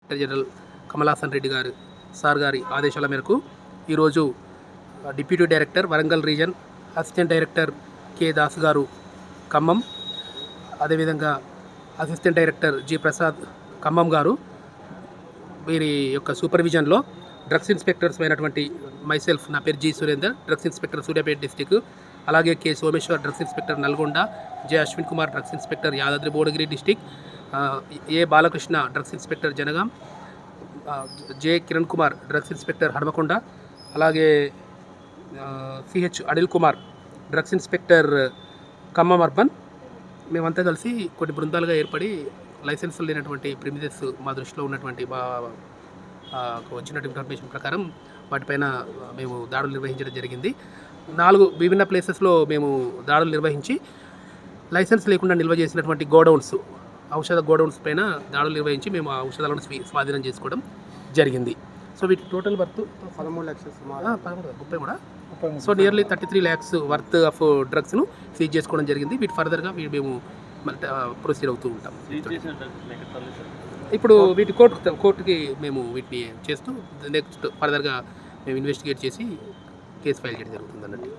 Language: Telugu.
ఇన్స్పెక్టర్ జనరల్ కమలాసన్ రెడ్డి గారి ఆదేశాల మేరకు ఈరోజు deputy director Warangal region, assistant director K Das గారు ఖమ్మం, అదేవిధంగా assistant director G Prasad Khammam గారు, వీరి యొక్క సూపర్విజన్లో డ్రగ్స్ ఇన్స్పెక్టర్స్ అయినటువంటి మైసెల్ఫ్, నా పేరు G Surender, drugs inspector Suryapet district, అలాగే K Someshwar drugs inspector Nalgonda, J Ashwin Kumar drugs inspector Yadadri Bhuvanagiri district, A Balakrishna drugs inspector Jangaon, J Kiran Kumar drugs inspector Hanamkonda, అలాగే CH Anil Kumar drugs inspector Khammam urban. మేమంతా కలిసి కొన్ని బృందాలుగా ఏర్పడి లైసెన్స్ లేనటువంటి ప్రిమిసెస్ మా దృష్టిలో ఉన్నటువంటి వచ్చినటువంటి ఇన్ఫర్మేషన్ ప్రకారం వాటిపైన మేము దాడులు నిర్వహించడం జరిగింది. 4 విభిన్న ప్లేసెస్లో మేము దాడులు నిర్వహించి లైసెన్స్ లేకుండా నిల్వ చేసినటువంటి ఔషధ గోడౌన్స్ పైన దాడులు నిర్వహించి మేము ఆ ఔషధాలను స్వాధీనం చేసుకోవడం జరిగింది. సో వీటి టోటల్ వర్త్ 13 లక్షలు సుమారు 30 కూడా. So nearly 33 lakhs worth of డ్రగ్స్ను సీజ్ చేసుకోవడం జరిగింది. వీటి ఫర్దర్గా మేము ప్రొసీడ్ అవుతూ ఉంటాం. ఇప్పుడు వీటి కోర్టుకి మేము వీటిని చేస్తూ నెక్స్ట్ ఫర్దర్గా మేము ఇన్వెస్టిగేట్ చేసి కేసు ఫైల్ చేయడం జరుగుతుంది అన్నట్టు.